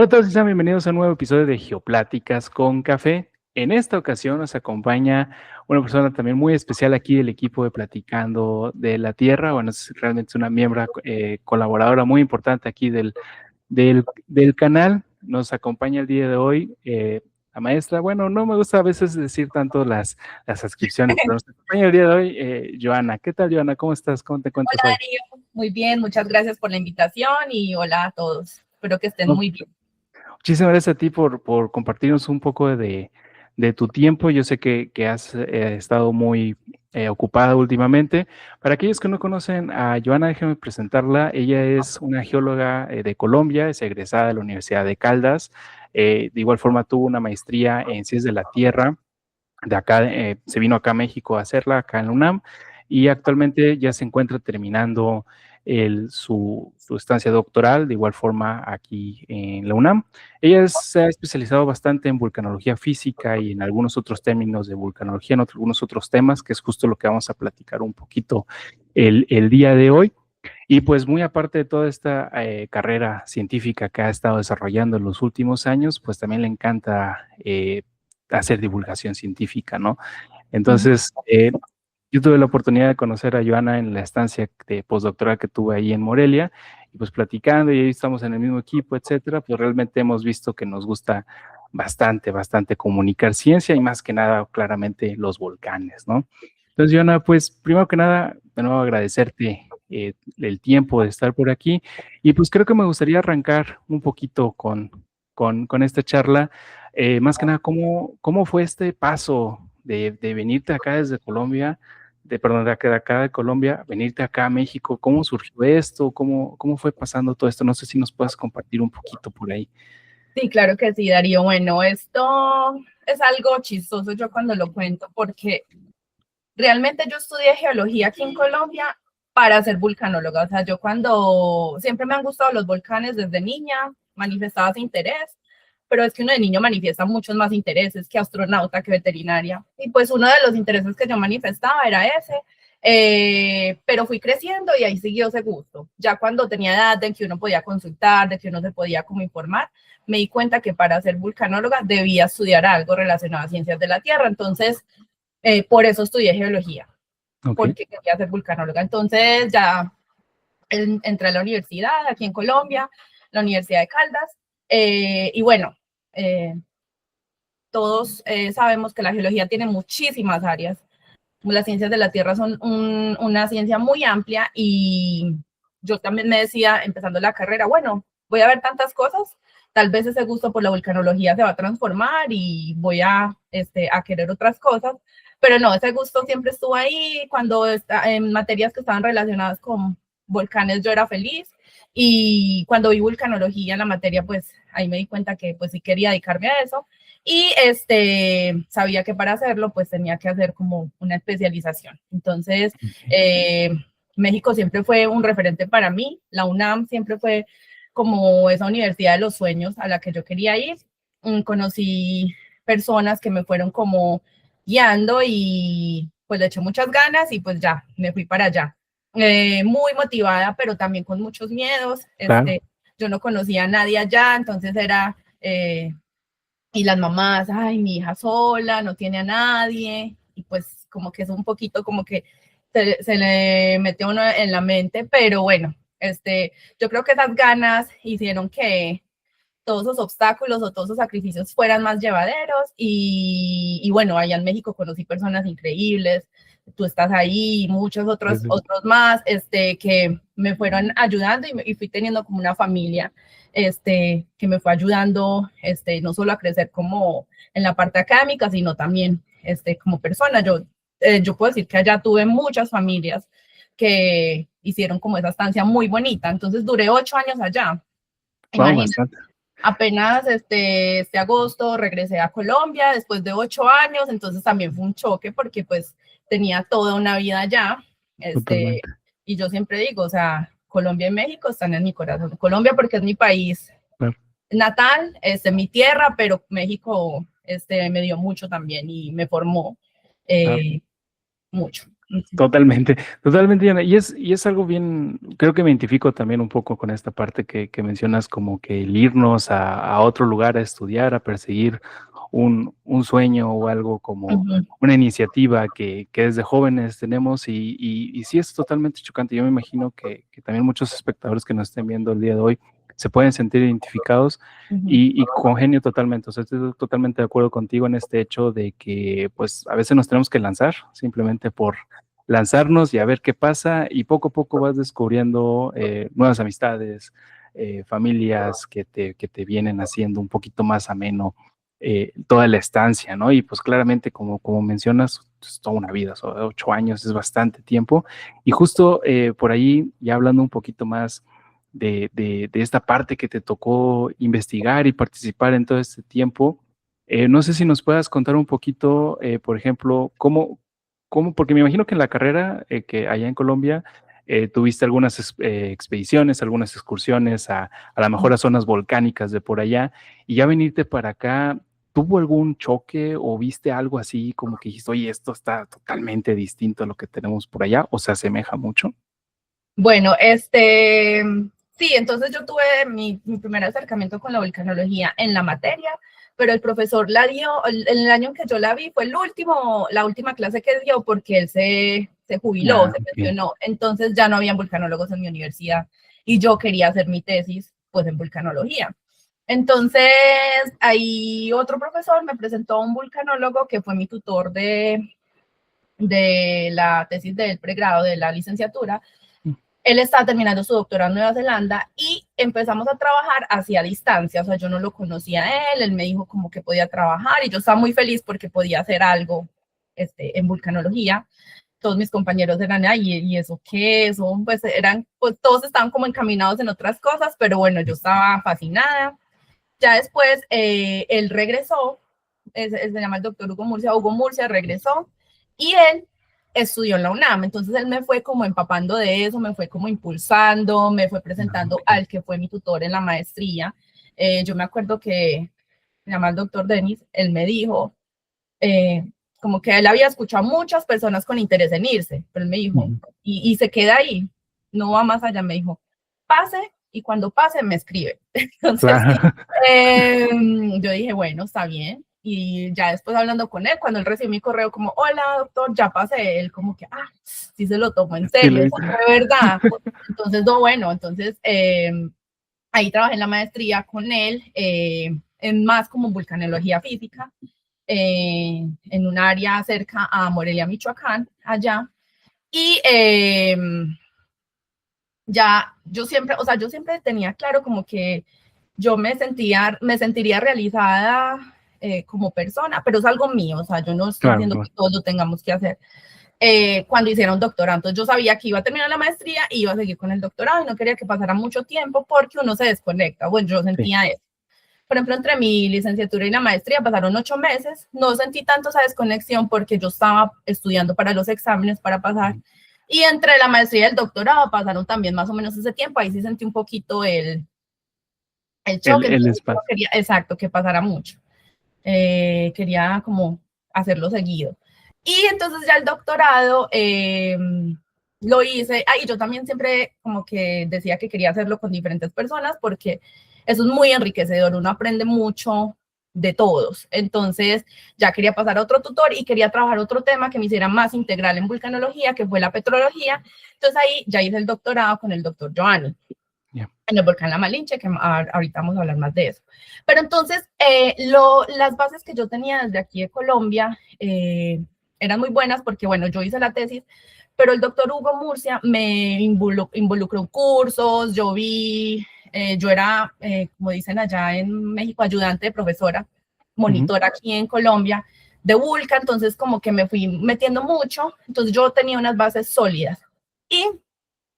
Hola a todos y sean bienvenidos a un nuevo episodio de Geopláticas con Café. En esta ocasión nos acompaña una persona también muy especial aquí del equipo de Platicando de la Tierra. Bueno, es realmente una miembro colaboradora muy importante aquí del canal. Nos acompaña el día de hoy la maestra. Bueno, no me gusta a veces decir tanto las adscripciones, pero nos acompaña el día de hoy Joana. ¿Qué tal, Joana? ¿Cómo estás? ¿Cómo te encuentras Hola hoy? Darío, muy bien, muchas gracias por la invitación y hola a todos. Espero que estén No, muy bien. muchísimas gracias a ti por compartirnos un poco de tu tiempo. Yo sé que has estado muy ocupada últimamente. Para aquellos que no conocen a Joana, déjenme presentarla. Ella es una geóloga de Colombia, es egresada de la Universidad de Caldas. De igual forma tuvo una maestría en Ciencias de la Tierra. De acá, se vino acá a México a hacerla, acá en la UNAM, y actualmente ya se encuentra terminando su estancia doctoral, de igual forma aquí en la UNAM. Ella se ha especializado bastante en vulcanología física y en algunos otros términos de vulcanología, en algunos otros temas, que es justo lo que vamos a platicar un poquito el día de hoy. Y pues muy aparte de toda esta carrera científica que ha estado desarrollando en los últimos años, pues también le encanta hacer divulgación científica, ¿no? Entonces, yo tuve la oportunidad de conocer a Joana en la estancia de postdoctoral que tuve ahí en Morelia, y pues platicando, y ahí estamos en el mismo equipo, etcétera, pues realmente hemos visto que nos gusta bastante comunicar ciencia y más que nada, claramente, los volcanes, ¿no? Entonces, Joana, pues primero que nada, de nuevo agradecerte el tiempo de estar por aquí, y pues creo que me gustaría arrancar un poquito con esta charla, más que nada, ¿cómo fue este paso de venirte acá desde Colombia, perdón, de acá de Colombia, venirte acá a México? ¿Cómo surgió esto? ¿Cómo fue pasando todo esto? No sé si nos puedes compartir un poquito por ahí. Sí, claro que sí, Darío. Bueno, esto es algo chistoso yo cuando lo cuento porque realmente yo estudié geología aquí en Colombia para ser vulcanóloga. O sea, yo cuando siempre me han gustado los volcanes desde niña, manifestaba ese interés, pero es que uno de niño manifiesta muchos más intereses que astronauta, que veterinaria. Y pues uno de los intereses que yo manifestaba era ese, pero fui creciendo y ahí siguió ese gusto. Ya cuando tenía edad de que uno podía consultar, de que uno se podía como informar, me di cuenta que para ser vulcanóloga debía estudiar algo relacionado a ciencias de la Tierra. Entonces, por eso estudié geología, Ok, porque quería ser vulcanóloga. Entonces ya entré a la universidad aquí en Colombia, la Universidad de Caldas, y bueno, eh, todos sabemos que la geología tiene muchísimas áreas. Las ciencias de la Tierra son una ciencia muy amplia y yo también me decía, empezando la carrera, bueno, voy a ver tantas cosas, tal vez ese gusto por la vulcanología se va a transformar y voy a querer otras cosas, pero no, ese gusto siempre estuvo ahí. Cuando en materias que estaban relacionadas con volcanes yo era feliz, y cuando vi vulcanología en la materia, pues ahí me di cuenta que pues sí quería dedicarme a eso, y sabía que para hacerlo pues tenía que hacer como una especialización. Entonces, México siempre fue un referente para mí, la UNAM siempre fue como esa universidad de los sueños a la que yo quería ir. Conocí personas que me fueron como guiando y pues le eché muchas ganas y pues ya, me fui para allá. Muy motivada, pero también con muchos miedos. claro. Yo no conocía a nadie allá, entonces era, y las mamás, ay, mi hija sola, no tiene a nadie, y pues como que es un poquito como que se le mete uno en la mente, pero bueno, yo creo que esas ganas hicieron que todos esos obstáculos o todos esos sacrificios fueran más llevaderos, y bueno, allá en México conocí personas increíbles, tú estás ahí, muchos otros más, que me fueron ayudando, y fui teniendo como una familia, que me fue ayudando, no solo a crecer como en la parte académica, sino también, como persona. Yo puedo decir que allá tuve muchas familias que hicieron como esa estancia muy bonita, entonces duré 8 años allá. Wow, Imagínate, bastante. apenas este agosto regresé a Colombia después de 8 años, entonces también fue un choque porque pues tenía toda una vida allá, Totalmente. y yo siempre digo, o sea, Colombia y México están en mi corazón. Colombia porque es mi país Claro, natal, mi tierra, pero México me dio mucho también y me formó claro. mucho. Totalmente, totalmente, Diana. Y es algo bien, creo que me identifico también un poco con esta parte que mencionas, como que el irnos a otro lugar a estudiar, a perseguir un sueño o algo como Ujú, una iniciativa que desde jóvenes tenemos y sí es totalmente chocante. Yo me imagino que también muchos espectadores que nos estén viendo el día de hoy se pueden sentir identificados ujú, y congenio totalmente. O sea, estoy totalmente de acuerdo contigo en este hecho de que pues a veces nos tenemos que lanzar simplemente por lanzarnos y a ver qué pasa y poco a poco vas descubriendo nuevas amistades, familias que te vienen haciendo un poquito más ameno toda la estancia, ¿no? Y pues claramente, como mencionas, es toda una vida, 8 años es bastante tiempo. Y justo por ahí, ya hablando un poquito más de esta parte que te tocó investigar y participar en todo este tiempo, no sé si nos puedas contar un poquito, por ejemplo, porque me imagino que en la carrera que allá en Colombia tuviste algunas expediciones, algunas excursiones a lo mejor a zonas volcánicas de por allá, y ya venirte para acá, ¿tuvo algún choque o viste algo así como que dijiste, oye, esto está totalmente distinto a lo que tenemos por allá o se asemeja mucho? Bueno, sí, entonces yo tuve mi primer acercamiento con la volcanología en la materia, pero el profesor la dio, el año en que yo la vi fue la última clase que dio porque él se jubiló, Ah, se ok. pensionó, entonces ya no habían vulcanólogos en mi universidad y yo quería hacer mi tesis pues en vulcanología. Entonces, ahí otro profesor me presentó a un vulcanólogo que fue mi tutor de la tesis del pregrado, de la licenciatura. Él estaba terminando su doctorado en Nueva Zelanda y empezamos a trabajar hacia distancia, o sea, yo no lo conocía a él me dijo como que podía trabajar y yo estaba muy feliz porque podía hacer algo en vulcanología. Todos mis compañeros eran, ay, ¿y eso qué? Eso, pues eran, pues todos estaban como encaminados en otras cosas, pero bueno, yo estaba fascinada. Ya después él regresó, se llama el doctor Hugo Murcia regresó y él estudió en la UNAM, entonces él me fue como empapando de eso, me fue como impulsando, me fue Ah, presentando ok. al que fue mi tutor en la maestría. Yo me acuerdo que se llama el doctor Denis, él me dijo, eh, como que él había escuchado a muchas personas con interés en irse, pero él me dijo, Ujú. y se queda ahí, no va más allá, me dijo, pase y cuando pase me escribe. Entonces, Claro. yo dije, bueno, está bien. Y ya después hablando con él, cuando él recibió mi correo como, hola doctor, ya pasé, él como que, sí se lo tomó en Sí, serio, lo eso hice. fue verdad. Entonces, no, bueno, entonces ahí trabajé en la maestría con él, en más como vulcanología física, en un área cerca a Morelia, Michoacán, allá. Y ya yo siempre, o sea, yo siempre tenía claro como que yo me sentiría realizada como persona, pero es algo mío, o sea, yo no estoy Claro, diciendo claro. que todos lo tengamos que hacer. Cuando hiciera un doctorado, entonces yo sabía que iba a terminar la maestría y iba a seguir con el doctorado y no quería que pasara mucho tiempo porque uno se desconecta, bueno, yo Sí. sentía eso. Por ejemplo, entre mi licenciatura y la maestría pasaron 8 meses, no sentí tanto esa desconexión porque yo estaba estudiando para los exámenes para pasar. Y entre la maestría y el doctorado pasaron también más o menos ese tiempo, ahí sí sentí un poquito el El, choque, el entonces no espacio. quería, exacto, que pasara mucho. Quería como hacerlo seguido. Y entonces ya el doctorado lo hice, y yo también siempre como que decía que quería hacerlo con diferentes personas porque eso es muy enriquecedor, uno aprende mucho de todos. Entonces ya quería pasar a otro tutor y quería trabajar otro tema que me hiciera más integral en vulcanología, que fue la petrología. Entonces ahí ya hice el doctorado con el doctor Giovanni Yeah. en el volcán La Malinche, que ahorita vamos a hablar más de eso. Pero entonces, las bases que yo tenía desde aquí de Colombia eran muy buenas porque, bueno, yo hice la tesis, pero el doctor Hugo Murcia me involucró en cursos, yo era, como dicen allá en México, ayudante de profesora, Ujú. monitora aquí en Colombia de Vulca, entonces como que me fui metiendo mucho, entonces yo tenía unas bases sólidas. Y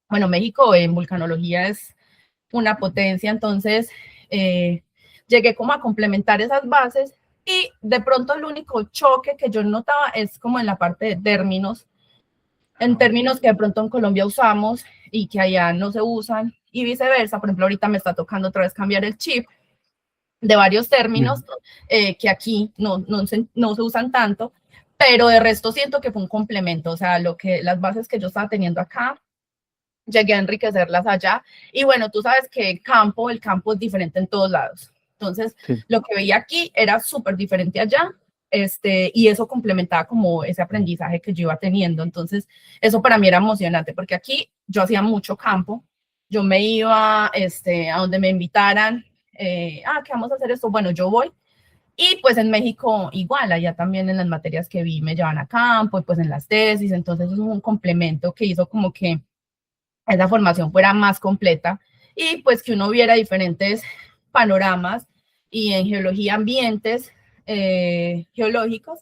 bueno, México en vulcanología es una potencia, entonces llegué como a complementar esas bases y de pronto el único choque que yo notaba es como en la parte de términos, en Ah, ok. términos que de pronto en Colombia usamos y que allá no se usan y viceversa. Por ejemplo, ahorita me está tocando otra vez cambiar el chip de varios Yeah. términos que aquí no se usan tanto, pero de resto siento que fue un complemento, o sea, las bases que yo estaba teniendo acá, llegué a enriquecerlas allá. Y bueno, tú sabes que el campo es diferente en todos lados. Entonces, Sí. lo que veía aquí era súper diferente allá, y eso complementaba como ese aprendizaje que yo iba teniendo. Entonces, eso para mí era emocionante, porque aquí yo hacía mucho campo, yo me iba a donde me invitaran, ¿qué vamos a hacer esto? Bueno, yo voy. Y pues en México igual, allá también en las materias que vi me llevan a campo y pues en las tesis, entonces es un complemento que hizo como que esa formación fuera más completa y pues que uno viera diferentes panoramas y en geología ambientes geológicos,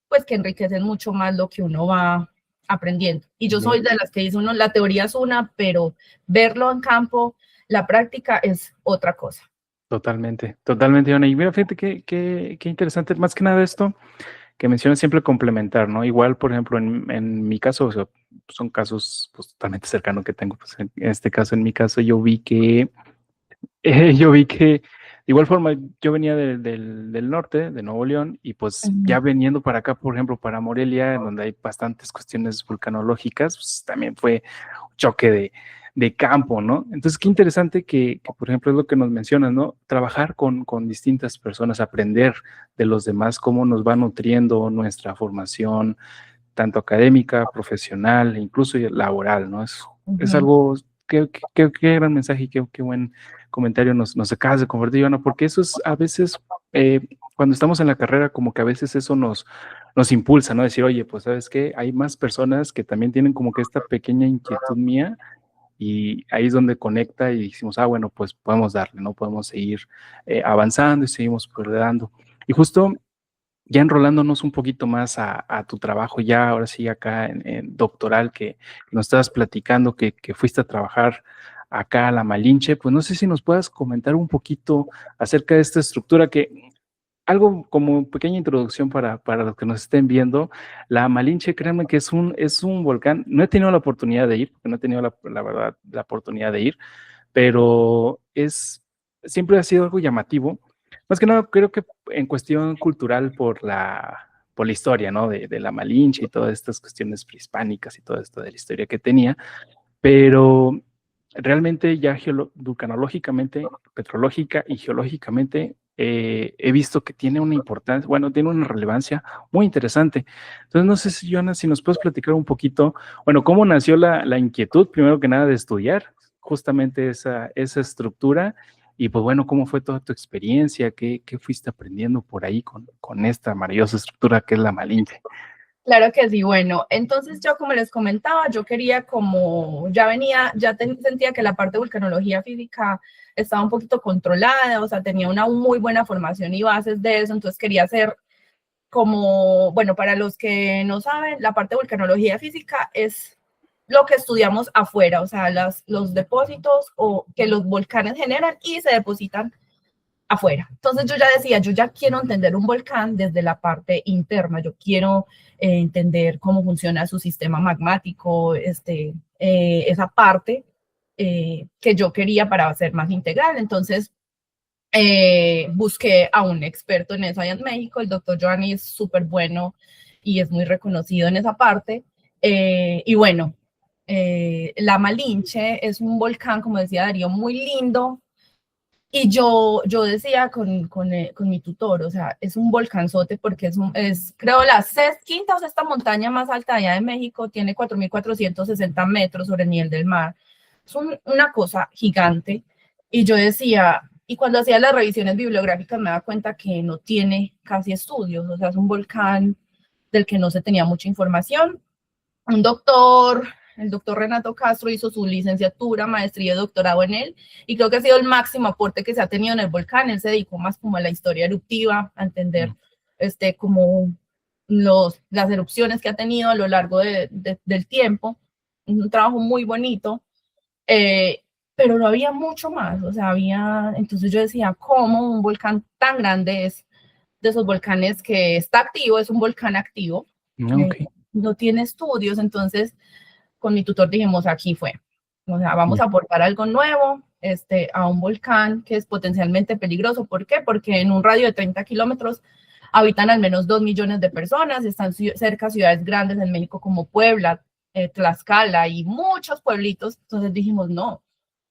pues que enriquecen mucho más lo que uno va aprendiendo. Y yo soy de las que dice uno, la teoría es una, pero verlo en campo, la práctica es otra cosa. Totalmente, totalmente, Ivana. Y mira, fíjate qué interesante, más que nada esto que mencionas siempre complementar, ¿no? Igual, por ejemplo, en mi caso, o sea, son casos pues, totalmente cercanos que tengo, pues en este caso, en mi caso, yo vi que, de igual forma, yo venía del norte, de Nuevo León, y pues ya veniendo para acá, por ejemplo, para Morelia, en donde hay bastantes cuestiones vulcanológicas, pues también fue un choque de campo, ¿no? Entonces, qué interesante que, por ejemplo, es lo que nos mencionas, ¿no? Trabajar con distintas personas, aprender de los demás, cómo nos va nutriendo nuestra formación, tanto académica, profesional, e incluso laboral, ¿no? Es algo, qué gran mensaje y qué buen comentario nos acabas de compartir, Ivana, porque eso es a veces, cuando estamos en la carrera, como que a veces eso nos impulsa, ¿no? Decir, oye, pues, ¿sabes qué? Hay más personas que también tienen como que esta pequeña inquietud mía y ahí es donde conecta y decimos, bueno, pues podemos darle, ¿no? Podemos seguir avanzando y seguimos progresando. Y justo ya enrolándonos un poquito más a tu trabajo, ya ahora sí acá en doctoral, que nos estabas platicando que fuiste a trabajar acá a la Malinche, pues no sé si nos puedas comentar un poquito acerca de esta estructura que algo como pequeña introducción para los que nos estén viendo. La Malinche, créanme que es un volcán. No he tenido la oportunidad de ir, porque no he tenido la verdad la oportunidad de ir, pero siempre ha sido algo llamativo. Más que nada, creo que en cuestión cultural por la historia, ¿no? De la Malinche y todas estas cuestiones prehispánicas y todo esto de la historia que tenía, pero realmente ya vulcanológicamente, petrológica y geológicamente, he visto que tiene una importancia, bueno, tiene una relevancia muy interesante. Entonces, no sé si, Joana, si nos puedes platicar un poquito, bueno, cómo nació la inquietud, primero que nada, de estudiar justamente esa estructura y pues bueno, cómo fue toda tu experiencia, qué fuiste aprendiendo por ahí con esta maravillosa estructura que es la Malinche. Claro que sí, bueno, entonces yo como les comentaba, yo quería sentía que la parte de vulcanología física estaba un poquito controlada, o sea, tenía una muy buena formación y bases de eso, entonces quería hacer bueno, para los que no saben, la parte de vulcanología física es lo que estudiamos afuera, o sea, los depósitos o que los volcanes generan y se depositan afuera. Entonces yo ya decía, yo ya quiero entender un volcán desde la parte interna, yo quiero entender cómo funciona su sistema magmático, esa parte que yo quería para hacer más integral. Entonces busqué a un experto en eso allá en México, el doctor Giovanni es súper bueno y es muy reconocido en esa parte. Y bueno, la Malinche es un volcán, como decía Darío, muy lindo, y yo decía con mi tutor, o sea, es un volcanzote porque creo, la quinta o sexta montaña más alta allá de México, tiene 4.460 metros sobre el nivel del mar. Es una cosa gigante. Y yo decía, y cuando hacía las revisiones bibliográficas me daba cuenta que no tiene casi estudios, o sea, es un volcán del que no se tenía mucha información. El doctor Renato Castro hizo su licenciatura, maestría y doctorado en él, y creo que ha sido el máximo aporte que se ha tenido en el volcán. Él se dedicó más como a la historia eruptiva, a entender como las erupciones que ha tenido a lo largo del tiempo. Un trabajo muy bonito, pero no había mucho más, o sea, entonces yo decía, ¿cómo un volcán tan grande es de esos volcanes que está activo, es un volcán activo? Okay. No tiene estudios? Entonces con mi tutor dijimos, aquí fue, o sea, vamos a aportar algo nuevo a un volcán que es potencialmente peligroso. ¿Por qué? Porque en un radio de 30 kilómetros habitan al menos 2 millones de personas, están cerca de ciudades grandes en México como Puebla, Tlaxcala y muchos pueblitos. Entonces dijimos, no,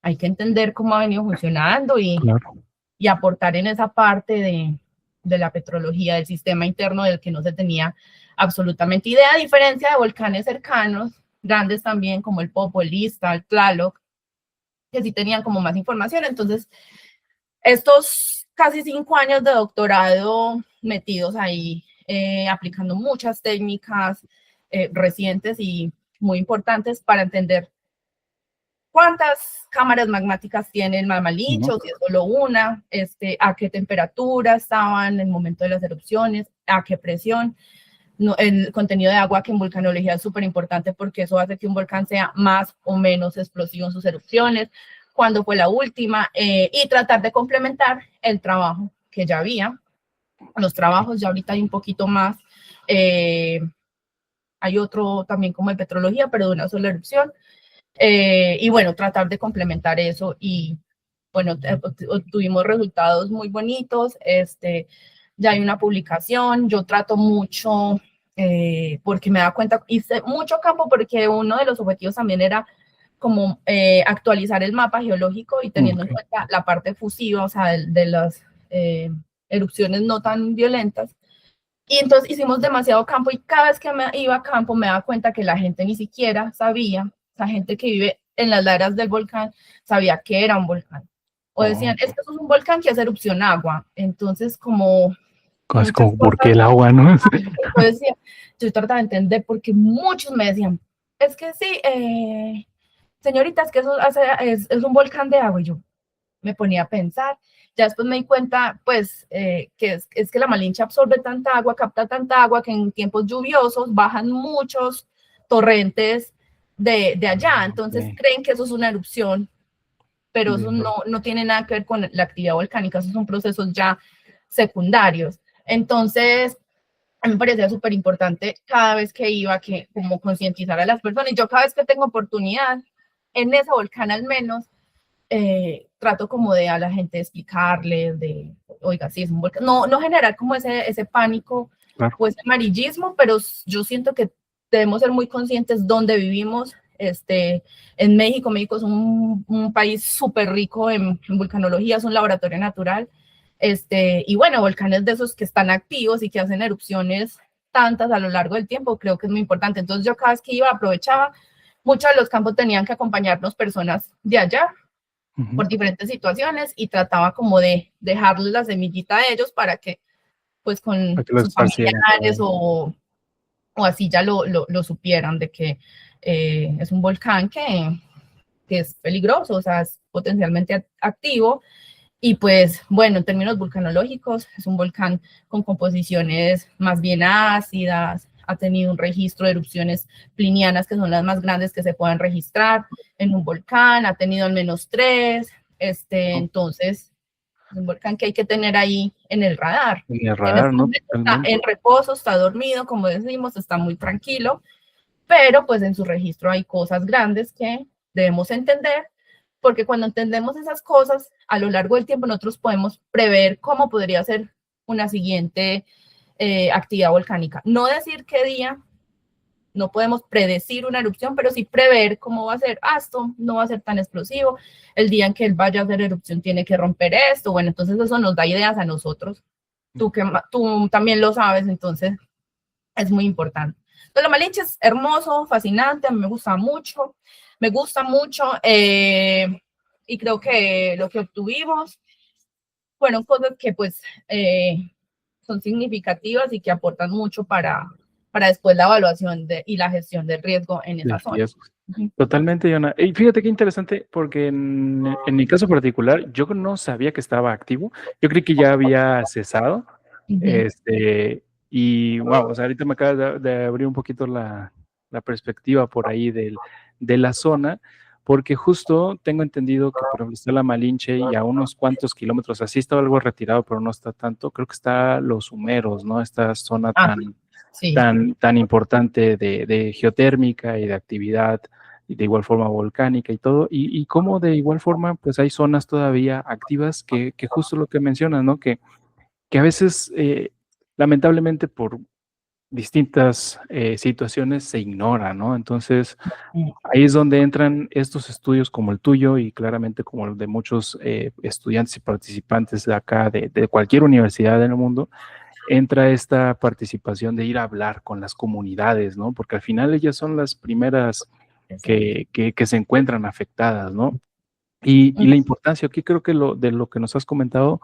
hay que entender cómo ha venido funcionando y aportar en esa parte de la petrología, del sistema interno del que no se tenía absolutamente idea, a diferencia de volcanes cercanos, grandes también como el Popo, el Ixta, el Tlaloc, que sí tenían como más información. Entonces, estos casi 5 años de doctorado metidos ahí, aplicando muchas técnicas recientes y muy importantes para entender cuántas cámaras magmáticas tiene el Mamalinche, o si es solo una, a qué temperatura estaban en el momento de las erupciones, a qué presión. No, el contenido de agua, que en vulcanología es súper importante porque eso hace que un volcán sea más o menos explosivo en sus erupciones, cuándo fue la última, y tratar de complementar el trabajo que ya había. Los trabajos ya ahorita hay un poquito más, hay otro también como de petrología, pero de una sola erupción, y bueno, tratar de complementar eso y bueno, obtuvimos resultados muy bonitos, ya hay una publicación, yo trato mucho, porque me da cuenta, hice mucho campo porque uno de los objetivos también era como actualizar el mapa geológico y teniendo en cuenta la parte fusiva, o sea, de las erupciones no tan violentas. Y entonces hicimos demasiado campo y cada vez que me iba a campo me daba cuenta que la gente ni siquiera sabía, la gente que vive en las laderas del volcán sabía que era un volcán. O decían, es que eso es un volcán que hace erupción agua. Entonces, como... Es como, ¿por qué el agua, no? Yo decía, yo trataba de entender porque muchos me decían, es que sí, señorita, es que eso es un volcán de agua. Y yo me ponía a pensar. Ya después me di cuenta, pues, que es que la Malinche absorbe tanta agua, capta tanta agua, que en tiempos lluviosos bajan muchos torrentes de allá. Entonces creen que eso es una erupción, pero eso no tiene nada que ver con la actividad volcánica, esos son procesos ya secundarios. Entonces, a mí me parecía súper importante cada vez que iba, que como concientizar a las personas. Y yo cada vez que tengo oportunidad, en ese volcán al menos, trato como de a la gente explicarles de, oiga, sí, es un volcán. No generar como ese pánico o ese amarillismo, pero yo siento que debemos ser muy conscientes dónde vivimos. En México es un país súper rico en vulcanología, es un laboratorio natural. Y bueno, volcanes de esos que están activos y que hacen erupciones tantas a lo largo del tiempo, creo que es muy importante. Entonces yo cada vez que iba aprovechaba, muchos de los campos tenían que acompañarnos personas de allá por diferentes situaciones y trataba como de dejarles la semillita a ellos para que pues con sus familiares o así ya lo supieran de que es un volcán que es peligroso, o sea, es potencialmente activo. Y pues, bueno, en términos vulcanológicos, es un volcán con composiciones más bien ácidas, ha tenido un registro de erupciones plinianas, que son las más grandes que se puedan registrar en un volcán, ha tenido al menos 3, entonces, es un volcán que hay que tener ahí en el radar. En el radar, ¿no? Está en reposo, está dormido, como decimos, está muy tranquilo, pero pues en su registro hay cosas grandes que debemos entender, porque cuando entendemos esas cosas, a lo largo del tiempo nosotros podemos prever cómo podría ser una siguiente actividad volcánica. No decir qué día, no podemos predecir una erupción, pero sí prever cómo va a ser. Esto no va a ser tan explosivo. El día en que él vaya a hacer erupción tiene que romper esto. Bueno, entonces eso nos da ideas a nosotros. Tú también lo sabes, entonces es muy importante. Entonces, la Malinche es hermoso, fascinante, a mí me gusta mucho, y creo que lo que obtuvimos fueron cosas que pues son significativas y que aportan mucho para después la evaluación y la gestión del riesgo en esa zona. Totalmente, Yona. Y fíjate qué interesante, porque en mi caso particular, yo no sabía que estaba activo. Yo creí que ya había cesado. Y wow, o sea, ahorita me acaba de abrir un poquito la perspectiva por ahí de la zona, porque justo tengo entendido que por ejemplo está la Malinche y a unos cuantos kilómetros, así está algo retirado, pero no está tanto, creo que está Los Humeros, ¿no? Esta zona tan importante de geotérmica y de actividad, y de igual forma volcánica y todo, y como de igual forma, pues hay zonas todavía activas que justo lo que mencionas, ¿no? Que a veces lamentablemente por distintas situaciones se ignora, ¿no? Entonces, ahí es donde entran estos estudios como el tuyo y claramente como el de muchos estudiantes y participantes de acá, de cualquier universidad en el mundo, entra esta participación de ir a hablar con las comunidades, ¿no? Porque al final ellas son las primeras Exacto. que se encuentran afectadas, ¿no? Y la importancia, aquí creo que de lo que nos has comentado,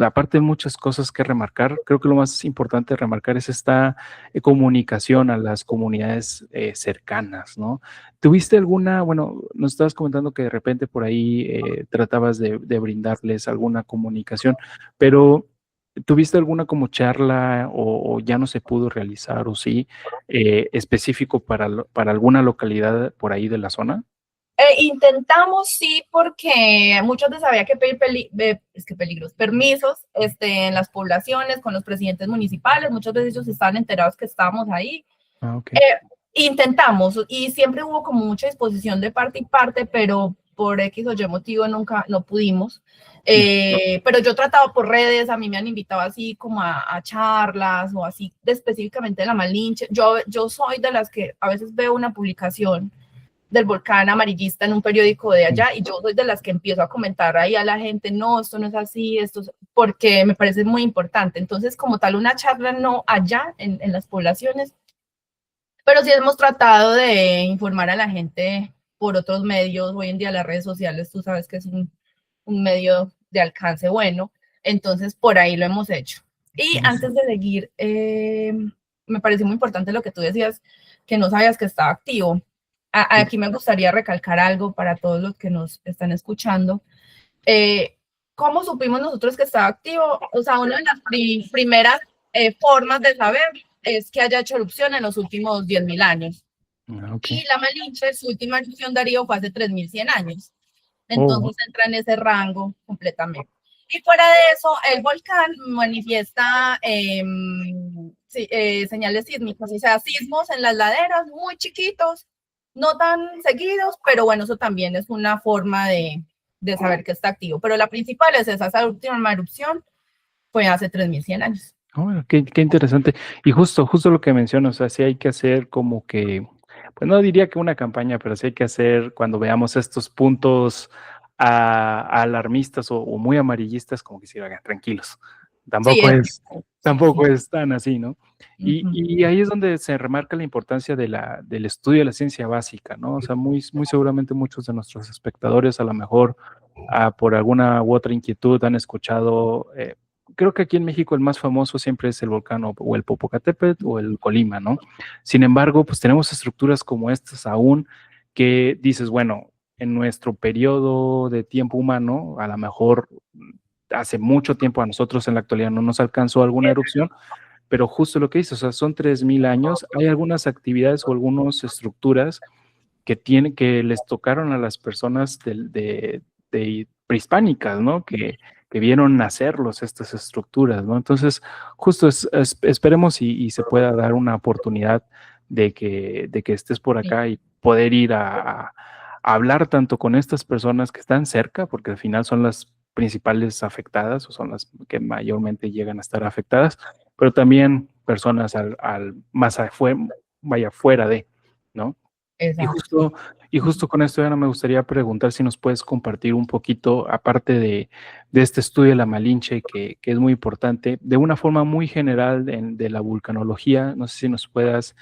aparte de muchas cosas que remarcar, creo que lo más importante de remarcar es esta comunicación a las comunidades cercanas, ¿no? ¿Tuviste alguna, bueno, nos estabas comentando que de repente por ahí tratabas de brindarles alguna comunicación, pero ¿tuviste alguna como charla o ya no se pudo realizar o sí, específico para alguna localidad por ahí de la zona? Intentamos, sí, porque muchas veces había que pedir peligros, permisos en las poblaciones con los presidentes municipales. Muchas veces ellos estaban enterados que estábamos ahí. Ah, ok. Intentamos y siempre hubo como mucha disposición de parte y parte, pero por X o Y motivo nunca no pudimos. Pero yo he tratado por redes, a mí me han invitado así como a charlas o así específicamente de la Malinche. Yo soy de las que a veces veo una publicación del volcán amarillista en un periódico de allá y yo soy de las que empiezo a comentar ahí a la gente, no, esto no es así, porque me parece muy importante. Entonces, como tal, una charla no allá en las poblaciones, pero sí hemos tratado de informar a la gente por otros medios. Hoy en día las redes sociales, tú sabes que es un medio de alcance bueno, entonces por ahí lo hemos hecho. Y antes de seguir, me pareció muy importante lo que tú decías, que no sabías que estaba activo. Aquí me gustaría recalcar algo para todos los que nos están escuchando. ¿Cómo supimos nosotros que estaba activo? O sea, una de las primeras formas de saber es que haya hecho erupción en los últimos 10.000 años. Okay. Y la Malinche, su última erupción, Darío, fue hace 3.100 años. Oh, Entonces entra en ese rango completamente. Y fuera de eso, el volcán manifiesta señales sísmicas, o sea, sismos en las laderas muy chiquitos, no tan seguidos, pero bueno, eso también es una forma de saber que está activo. Pero la principal es esa última erupción fue hace 3.100 años. bueno, qué interesante. Y justo lo que mencionas, o sea, sí hay que hacer como que, pues no diría que una campaña, pero sí hay que hacer cuando veamos estos puntos alarmistas o muy amarillistas, como que sí, hagan tranquilos. Sí, sí, Tampoco sí. es tan así, ¿no? Uh-huh. Y ahí es donde se remarca la importancia del estudio de la ciencia básica, ¿no? O sea, muy seguramente muchos de nuestros espectadores a lo mejor por alguna u otra inquietud han escuchado creo que aquí en México el más famoso siempre es el volcán o el Popocatépetl o el Colima, ¿no? Sin embargo, pues tenemos estructuras como estas aún que dices, bueno, en nuestro periodo de tiempo humano, a lo mejor hace mucho tiempo a nosotros en la actualidad no nos alcanzó alguna erupción, pero justo lo que dices, o sea, son 3.000 años, hay algunas actividades o algunas estructuras que les tocaron a las personas de prehispánicas, ¿no? Que vieron nacerlos estas estructuras, ¿no? Entonces, justo esperemos y se pueda dar una oportunidad de que estés por Sí, acá y poder ir a hablar tanto con estas personas que están cerca, porque al final son las principales afectadas o son las que mayormente llegan a estar afectadas, pero también personas más afuera, vaya fuera de, ¿no? Y exacto. justo, y justo con esto, Ana, me gustaría preguntar si nos puedes compartir un poquito, aparte de este estudio de la Malinche, que es muy importante, de una forma muy general de la vulcanología, no sé si nos puedas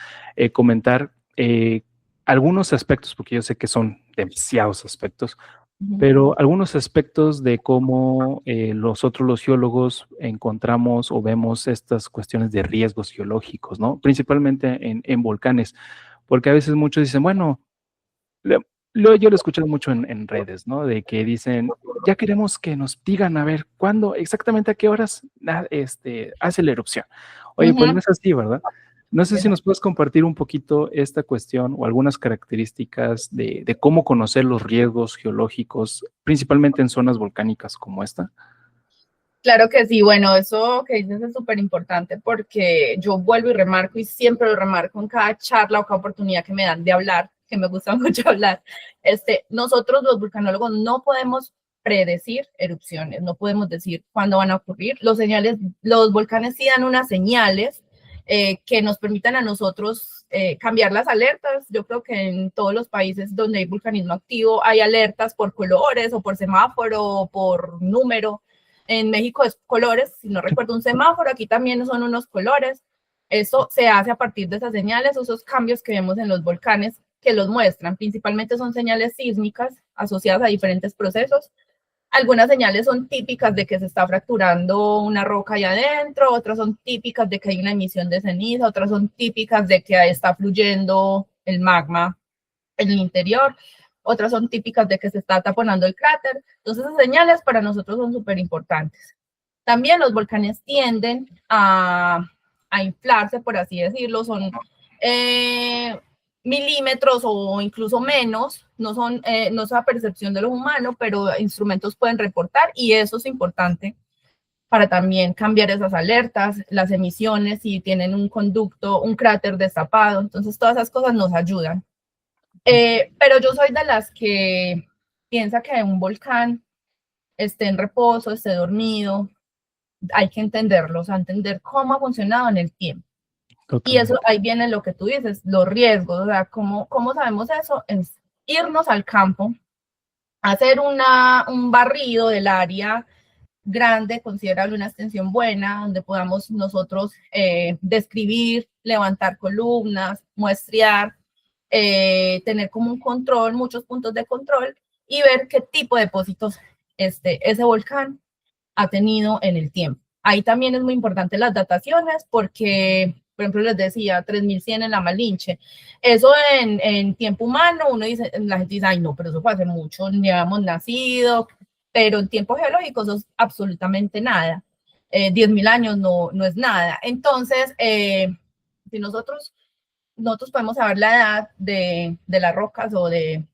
comentar algunos aspectos, porque yo sé que son demasiados aspectos, Uh-huh. pero algunos aspectos de cómo nosotros los geólogos encontramos o vemos estas cuestiones de riesgos geológicos, ¿no? Principalmente en volcanes, porque a veces muchos dicen, bueno, le- yo lo he escuchado mucho en redes, ¿no? De que dicen, ya queremos que nos digan, a ver, ¿cuándo, exactamente a qué horas hace la erupción? Oye, pues Uh-huh. no es así, ¿verdad? No sé si nos Exacto. puedes compartir un poquito esta cuestión o algunas características de cómo conocer los riesgos geológicos, principalmente en zonas volcánicas como esta. Claro que sí, bueno, eso que dices es súper importante porque yo vuelvo y remarco y siempre lo remarco en cada charla o cada oportunidad que me dan de hablar, que me gusta mucho hablar. Nosotros los vulcanólogos no podemos predecir erupciones, no podemos decir cuándo van a ocurrir. Los volcanes sí dan unas señales que nos permitan a nosotros cambiar las alertas. Yo creo que en todos los países donde hay vulcanismo activo hay alertas por colores o por semáforo o por número. En México es colores, si no recuerdo un semáforo, aquí también son unos colores. Eso se hace a partir de esas señales, esos cambios que vemos en los volcanes que los muestran. Principalmente son señales sísmicas asociadas a diferentes procesos. Algunas señales son típicas de que se está fracturando una roca ahí adentro, otras son típicas de que hay una emisión de ceniza, otras son típicas de que está fluyendo el magma en el interior, otras son típicas de que se está taponando el cráter. Entonces, esas señales para nosotros son súper importantes. También los volcanes tienden a inflarse, por así decirlo, son milímetros o incluso menos, no es la percepción de lo humano, pero instrumentos pueden reportar y eso es importante para también cambiar esas alertas, las emisiones, si tienen un conducto, un cráter destapado, entonces todas esas cosas nos ayudan. Pero yo soy de las que piensa que un volcán esté en reposo, esté dormido, hay que entenderlo, o sea, entender cómo ha funcionado en el tiempo. Y eso, ahí viene lo que tú dices, los riesgos, o sea, ¿cómo sabemos eso? Es irnos al campo, hacer un barrido del área grande, considerable, una extensión buena, donde podamos nosotros describir, levantar columnas, muestrear, tener como un control, muchos puntos de control y ver qué tipo de depósitos ese volcán ha tenido en el tiempo. Ahí también es muy importante las dataciones porque, por ejemplo, les decía 3100 en la Malinche. Eso en tiempo humano, uno dice, la gente dice, ay no, pero eso fue hace mucho, ni habíamos nacido, pero en tiempo geológico eso es absolutamente nada. 10.000 años no es nada. Entonces, si nosotros podemos saber la edad de las rocas o de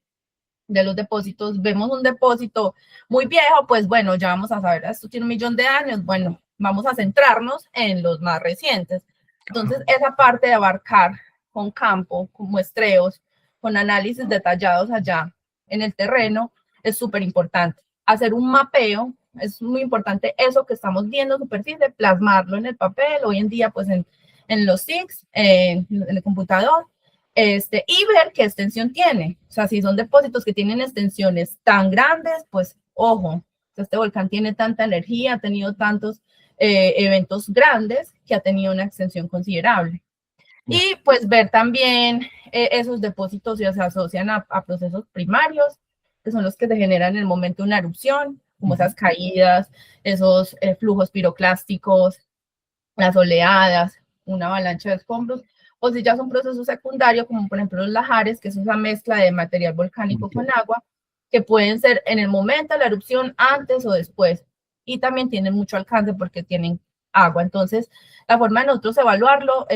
los depósitos, vemos un depósito muy viejo, pues bueno, ya vamos a saber, esto tiene 1.000.000 de años, bueno, vamos a centrarnos en los más recientes. Entonces, esa parte de abarcar con campo, con muestreos, con análisis detallados allá en el terreno, es súper importante. Hacer un mapeo, es muy importante eso que estamos viendo, superficie, plasmarlo en el papel, hoy en día pues en los SIGs, en el computador, y ver qué extensión tiene. O sea, si son depósitos que tienen extensiones tan grandes, pues ojo, este volcán tiene tanta energía, ha tenido tantos eventos grandes que ha tenido una extensión considerable. Y pues ver también esos depósitos si se asocian a procesos primarios, que son los que se generan en el momento de una erupción, como esas caídas, esos flujos piroclásticos, las oleadas, una avalancha de escombros, o si ya son procesos secundarios, como por ejemplo los lahares, que es esa mezcla de material volcánico con agua, que pueden ser en el momento de la erupción, antes o después, y también tienen mucho alcance porque tienen agua. Entonces, la forma de nosotros evaluarlo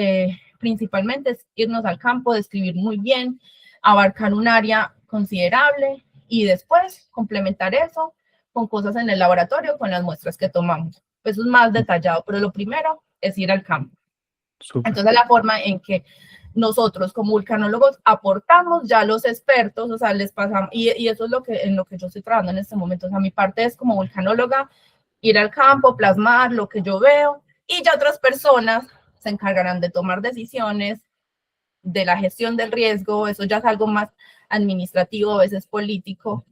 principalmente es irnos al campo, describir muy bien, abarcar un área considerable y después complementar eso con cosas en el laboratorio, con las muestras que tomamos. Eso es más detallado, pero lo primero es ir al campo. Super. Entonces, la forma en que nosotros como vulcanólogos aportamos ya a los expertos, o sea, les pasamos, y eso es en lo que yo estoy trabajando en este momento. O sea, mi parte es como vulcanóloga, ir al campo, plasmar lo que yo veo, y ya otras personas se encargarán de tomar decisiones, de la gestión del riesgo, eso ya es algo más administrativo, a veces político,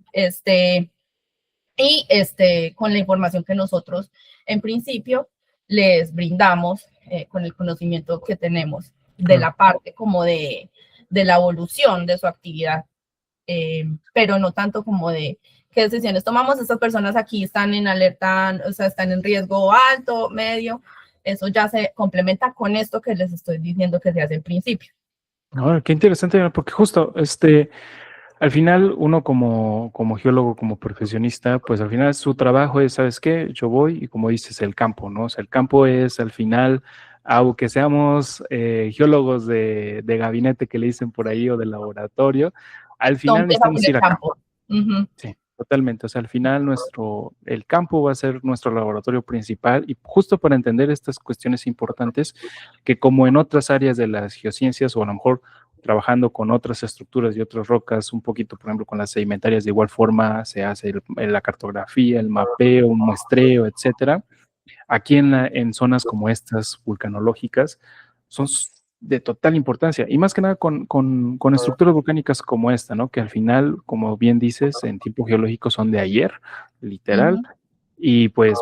y con la información que nosotros en principio les brindamos con el conocimiento que tenemos de la parte como de la evolución de su actividad, pero no tanto como de qué decisiones tomamos. Estas personas aquí están en alerta, o sea, están en riesgo alto, medio, eso ya se complementa con esto que les estoy diciendo que se hace al principio. Oh, qué interesante, porque justo al final uno como geólogo, como profesionista, pues al final su trabajo es, ¿sabes qué? Yo voy y como dices, el campo, ¿no? O sea, el campo es al final, aunque seamos geólogos de gabinete que le dicen por ahí o de laboratorio, al final necesitamos ir a campo. Sí, totalmente. O sea, al final el campo va a ser nuestro laboratorio principal y justo para entender estas cuestiones importantes que como en otras áreas de las geociencias o a lo mejor trabajando con otras estructuras y otras rocas, un poquito, por ejemplo, con las sedimentarias, de igual forma se hace la cartografía, el mapeo, un muestreo, etcétera. Aquí en zonas como estas vulcanológicas son de total importancia y más que nada con estructuras volcánicas como esta, ¿no? Que al final, como bien dices, en tiempo geológico son de ayer, literal, Ujú, y pues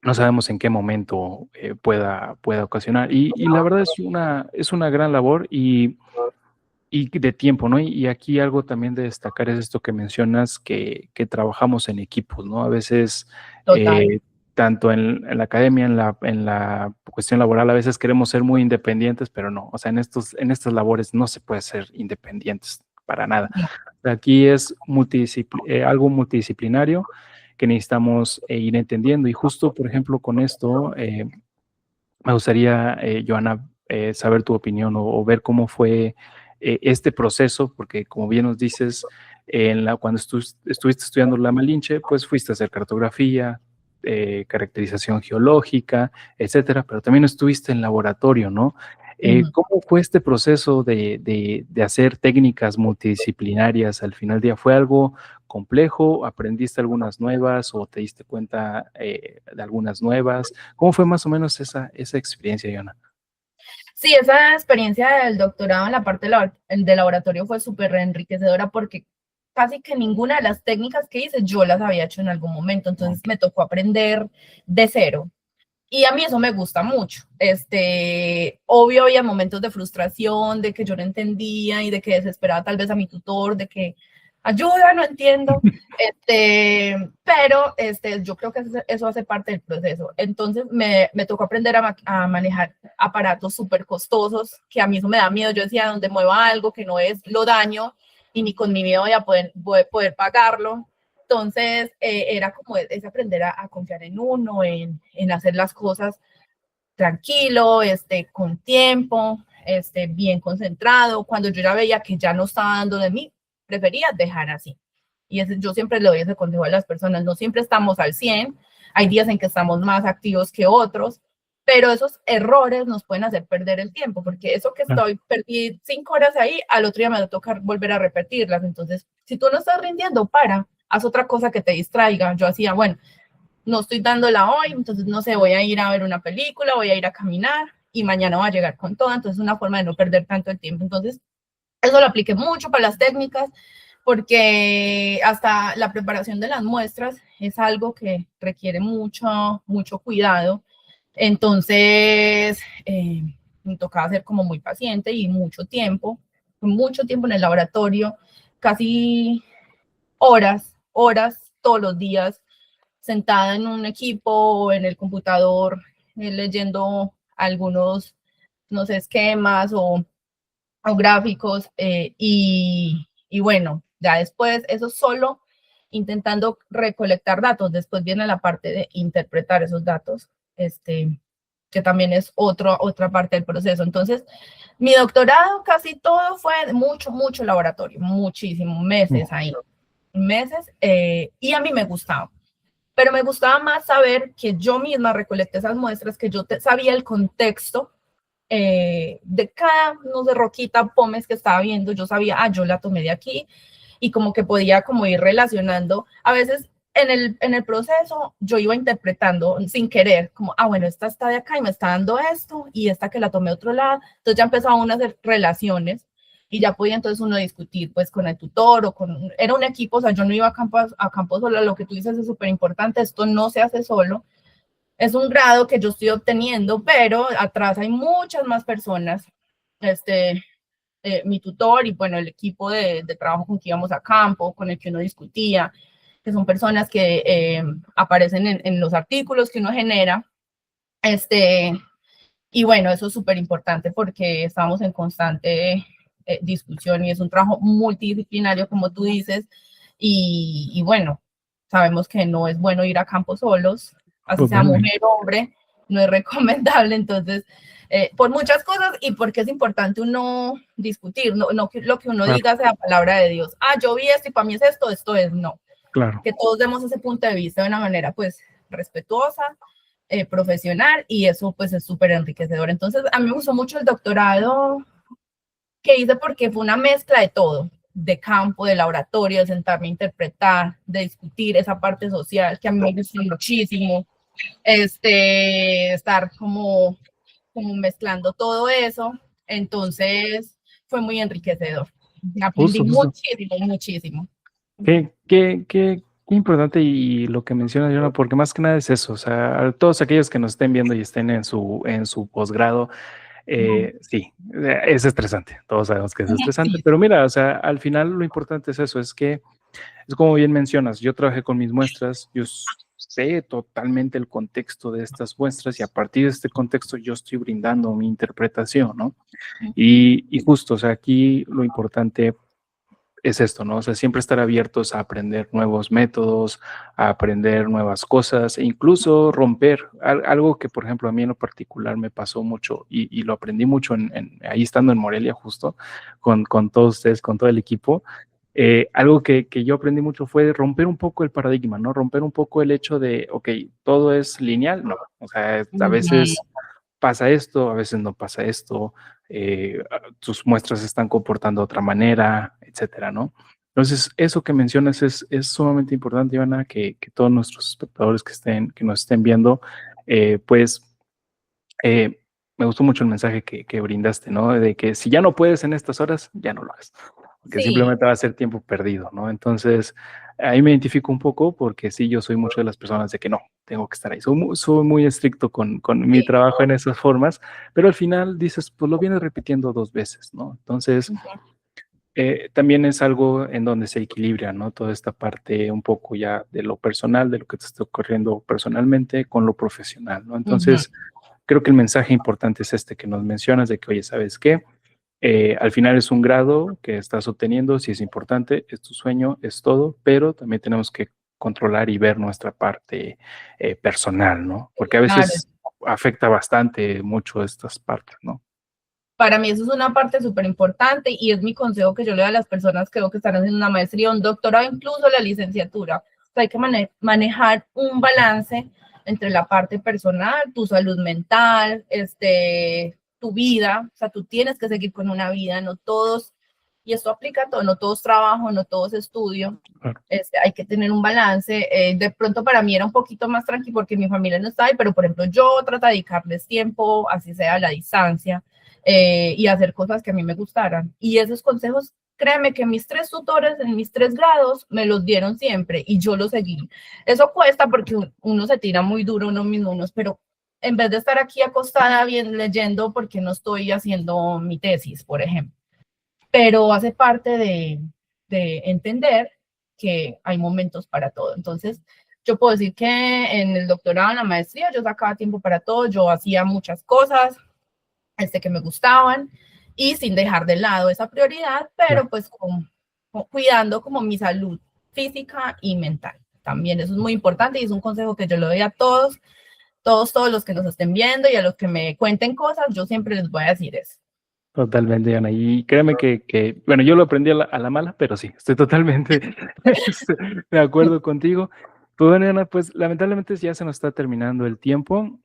no sabemos en qué momento pueda ocasionar. Y la verdad es una gran labor y de tiempo, ¿no? Y aquí algo también de destacar es esto que mencionas, que trabajamos en equipos, ¿no? A veces, total. tanto en la academia, en la cuestión laboral, a veces queremos ser muy independientes, pero no, o sea, en estas labores no se puede ser independientes para nada. No. Aquí es algo multidisciplinario que necesitamos ir entendiendo. Y justo, por ejemplo, con esto, me gustaría, Joana, saber tu opinión o ver cómo fue este proceso, porque como bien nos dices, cuando estuviste estudiando la Malinche, pues fuiste a hacer cartografía, caracterización geológica, etcétera, pero también estuviste en laboratorio, ¿no? Ujú. ¿Cómo fue este proceso de hacer técnicas multidisciplinarias al final del día? ¿Fue algo complejo? ¿Aprendiste algunas nuevas o te diste cuenta de algunas nuevas? ¿Cómo fue más o menos esa experiencia, Yona? Sí, esa experiencia del doctorado en la parte de laboratorio fue súper enriquecedora porque casi que ninguna de las técnicas que hice yo las había hecho en algún momento, entonces Ok. me tocó aprender de cero. Y a mí eso me gusta mucho. Obvio había momentos de frustración, de que yo no entendía y de que desesperaba tal vez a mi tutor, de que ayuda, no entiendo. Yo creo que eso hace parte del proceso. Entonces me tocó aprender a manejar aparatos súper costosos, que a mí eso me da miedo. Yo decía, donde mueva algo que no es, lo daño y ni con mi vida voy a poder pagarlo. Entonces, era como es aprender a confiar en uno, en hacer las cosas tranquilo, con tiempo, bien concentrado. Cuando yo ya veía que ya no estaba dando de mí, prefería dejar así. Y yo siempre le doy ese consejo a las personas, no siempre estamos al 100, hay días en que estamos más activos que otros, pero esos errores nos pueden hacer perder el tiempo, porque eso que Claro. perdí 5 horas ahí, al otro día me va a tocar volver a repetirlas. Entonces, si tú no estás rindiendo, haz otra cosa que te distraiga. Yo hacía, bueno, no estoy dándola hoy, entonces no sé, voy a ir a ver una película, voy a ir a caminar y mañana voy a llegar con todo. Entonces, es una forma de no perder tanto el tiempo. Entonces, eso lo apliqué mucho para las técnicas, porque hasta la preparación de las muestras es algo que requiere mucho, mucho cuidado. Entonces, me tocaba ser como muy paciente y mucho tiempo en el laboratorio, casi horas todos los días, sentada en un equipo o en el computador, leyendo algunos, no sé, esquemas o gráficos, y bueno, ya después eso solo intentando recolectar datos, después viene la parte de interpretar esos datos, que también es otra parte del proceso. Entonces, mi doctorado casi todo fue mucho, mucho laboratorio, muchísimo, meses ahí, meses, y a mí me gustaba. Pero me gustaba más saber que yo misma recolecté esas muestras, que yo sabía el contexto de cada, no sé, roquita, pomes que estaba viendo. Yo sabía, yo la tomé de aquí, y como que podía como ir relacionando. A veces en el proceso yo iba interpretando sin querer, como, bueno, esta está de acá y me está dando esto, y esta que la tomé de otro lado. Entonces ya empezaba uno a hacer relaciones y ya podía entonces uno discutir pues con el tutor era un equipo. O sea, yo no iba a campo solo. Lo que tú dices es súper importante, esto no se hace solo, es un grado que yo estoy obteniendo, pero atrás hay muchas más personas, mi tutor y bueno, el equipo de trabajo con que íbamos a campo, con el que uno discutía, que son personas que aparecen en los artículos que uno genera, y bueno, eso es súper importante porque estamos en constante discusión, y es un trabajo multidisciplinario, como tú dices, y bueno, sabemos que no es bueno ir a campo solos, así sea Totalmente. mujer o hombre, no es recomendable. Entonces, por muchas cosas, y porque es importante uno discutir, no que lo que uno Claro, diga sea palabra de Dios. Yo vi esto y para mí es esto es no. claro. Que todos demos ese punto de vista de una manera pues respetuosa, profesional, y eso pues es súper enriquecedor. Entonces, a mí me gustó mucho el doctorado, que hice porque fue una mezcla de todo, de campo, de laboratorio, de sentarme a interpretar, de discutir esa parte social que a mí me gusta muchísimo, estar como mezclando todo eso. Entonces fue muy enriquecedor. Aprendí Justo, justo. muchísimo, muchísimo. Qué importante y lo que menciona Jonah, porque más que nada es eso, o sea, a todos aquellos que nos estén viendo y estén en su posgrado, sí, es estresante, todos sabemos que es estresante, Sí, pero mira, o sea, al final lo importante es eso, es que, es como bien mencionas, yo trabajé con mis muestras, yo sé totalmente el contexto de estas muestras y a partir de este contexto yo estoy brindando mi interpretación, ¿no? Y justo, o sea, aquí lo importante es esto, ¿no? O sea, siempre estar abiertos a aprender nuevos métodos, a aprender nuevas cosas e incluso romper algo que, por ejemplo, a mí en lo particular me pasó mucho y lo aprendí mucho ahí estando en Morelia justo, con todos ustedes, con todo el equipo. Algo que yo aprendí mucho fue romper un poco el paradigma, ¿no? Romper un poco el hecho de, ok, todo es lineal, no. O sea, a veces pasa esto, a veces no pasa esto, tus muestras se están comportando de otra manera, etcétera, ¿no? Entonces, eso que mencionas es sumamente importante, Ivana, que todos nuestros espectadores que nos estén viendo, pues, eh, me gustó mucho el mensaje que brindaste, ¿no? De que si ya no puedes en estas horas, ya no lo hagas, porque sí, simplemente va a ser tiempo perdido, ¿no? Entonces, ahí me identifico un poco porque sí, yo soy mucho de las personas de que no, tengo que estar ahí. Soy muy estricto con mi sí. trabajo en esas formas, pero al final dices, pues lo vienes repitiendo 2 veces, ¿no? Entonces, también es algo en donde se equilibra, ¿no? Toda esta parte un poco ya de lo personal, de lo que te está ocurriendo personalmente con lo profesional, ¿no? Ujú. Entonces, creo que el mensaje importante es este que nos mencionas de que, oye, ¿sabes qué? Al final es un grado que estás obteniendo, si es importante, es tu sueño, es todo, pero también tenemos que controlar y ver nuestra parte personal, ¿no? Porque a Claro. veces afecta bastante mucho estas partes, ¿no? Para mí eso es una parte súper importante y es mi consejo que yo le doy a las personas que veo que están haciendo una maestría, un doctorado, incluso la licenciatura. O sea, hay que manejar un balance entre la parte personal, tu salud mental, tu vida. O sea, tú tienes que seguir con una vida, no todos, y esto aplica a todo, no todos trabajo, no todos estudio. Claro. Hay que tener un balance. De pronto para mí era un poquito más tranquilo porque mi familia no está ahí, pero por ejemplo yo trato de dedicarles tiempo, así sea a la distancia, y hacer cosas que a mí me gustaran. Y esos consejos, créeme que mis 3 tutores en mis 3 grados me los dieron siempre y yo los seguí. Eso cuesta porque uno se tira muy duro uno mismo, pero en vez de estar aquí acostada bien leyendo porque no estoy haciendo mi tesis, por ejemplo. Pero hace parte de entender que hay momentos para todo. Entonces, yo puedo decir que en el doctorado, en la maestría, yo sacaba tiempo para todo, yo hacía muchas cosas, que me gustaban y sin dejar de lado esa prioridad, pero Claro. pues cuidando como mi salud física y mental. También eso es muy importante y es un consejo que yo le doy a todos los que nos estén viendo y a los que me cuenten cosas, yo siempre les voy a decir eso. Totalmente, Ana. Y créeme bueno, yo lo aprendí a la mala, pero sí, estoy totalmente de acuerdo contigo. Pues bueno, Ana, pues lamentablemente ya se nos está terminando el tiempo.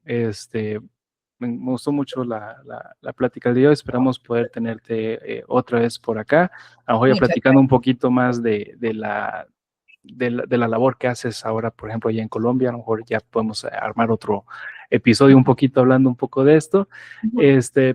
Me gustó mucho la plática de hoy. Esperamos poder tenerte otra vez por acá. A lo mejor ya Muchas platicando un poquito más de la labor que haces ahora, por ejemplo, allá en Colombia. A lo mejor ya podemos armar otro episodio un poquito hablando un poco de esto.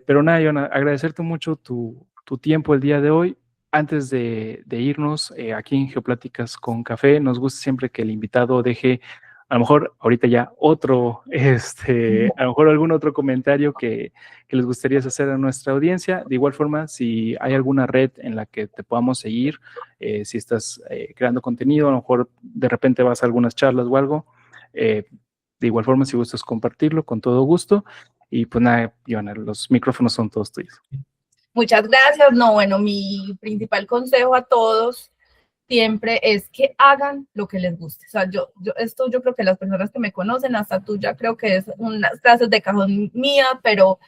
Pero nada, Yona, agradecerte mucho tu tiempo el día de hoy. Antes de irnos, aquí en Geopláticas con Café, nos gusta siempre que el invitado deje, a lo mejor ahorita ya a lo mejor algún otro comentario que les gustaría hacer a nuestra audiencia. De igual forma, si hay alguna red en la que te podamos seguir, si estás creando contenido, a lo mejor de repente vas a algunas charlas o algo, de igual forma, si gustas compartirlo, con todo gusto. Y pues nada, Joana, los micrófonos son todos tuyos. Muchas gracias. No, bueno, mi principal consejo a todos siempre es que hagan lo que les guste. O sea, yo creo que las personas que me conocen, hasta tú ya creo que es unas frases de cajón mía, pero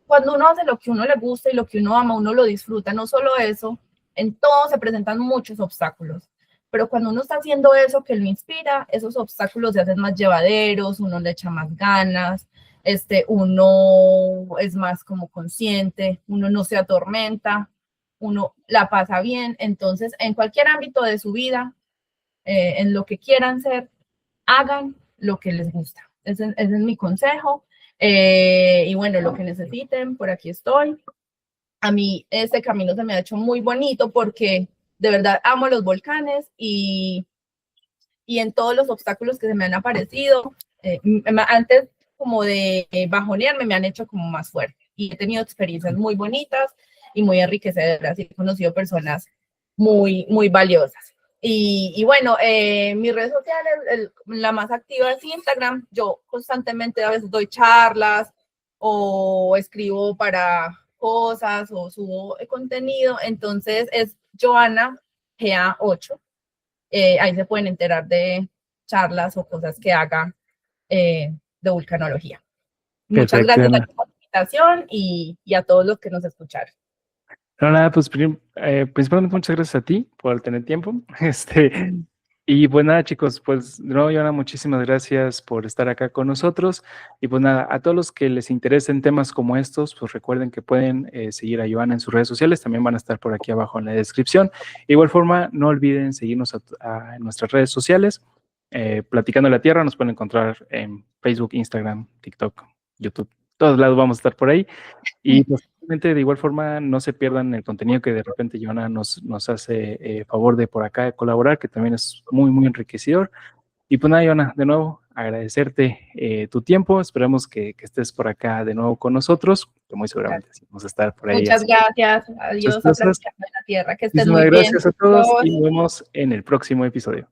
cuando uno hace lo que uno le gusta y lo que uno ama, uno lo disfruta. No solo eso, en todo se presentan muchos obstáculos, pero cuando uno está haciendo eso que lo inspira, esos obstáculos se hacen más llevaderos, uno le echa más ganas, uno es más como consciente, uno no se atormenta. uno la pasa bien. Entonces, en cualquier ámbito de su vida, en lo que quieran ser, hagan lo que les gusta. Ese es mi consejo. Y bueno, lo que necesiten, por aquí estoy. A mí este camino se me ha hecho muy bonito porque de verdad amo los volcanes y en todos los obstáculos que se me han aparecido, antes como de bajonearme, me han hecho como más fuerte. Y he tenido experiencias muy bonitas y muy enriquecedoras y he conocido personas muy, muy valiosas. Y bueno, mis redes sociales, la más activa es Instagram. Yo constantemente a veces doy charlas o escribo para cosas o subo contenido. Entonces es Joana GA8. Ahí se pueden enterar de charlas o cosas que haga de vulcanología. Muchas Perfecto, gracias Joana. por la invitación y a todos los que nos escucharon. No, nada, pues principalmente muchas gracias a ti por tener tiempo. Y pues nada, chicos, pues de nuevo, Joana, muchísimas gracias por estar acá con nosotros. Y pues nada, a todos los que les interesen temas como estos, pues recuerden que pueden seguir a Joana en sus redes sociales, también van a estar por aquí abajo en la descripción. De igual forma, no olviden seguirnos en nuestras redes sociales. Platicando la Tierra, nos pueden encontrar en Facebook, Instagram, TikTok, YouTube. Todos lados vamos a estar por ahí. Y pues, de igual forma, no se pierdan el contenido que de repente Joana nos hace favor de por acá colaborar, que también es muy, muy enriquecedor. Y pues nada, Joana, de nuevo, agradecerte tu tiempo. Esperamos que estés por acá de nuevo con nosotros, que muy seguramente sí vamos a estar por ahí Muchas haciendo gracias. muchas Adiós a cosas. Platicando de la Tierra. Que estés Muchísimas muy bien. gracias a todos y Adiós. nos vemos en el próximo episodio.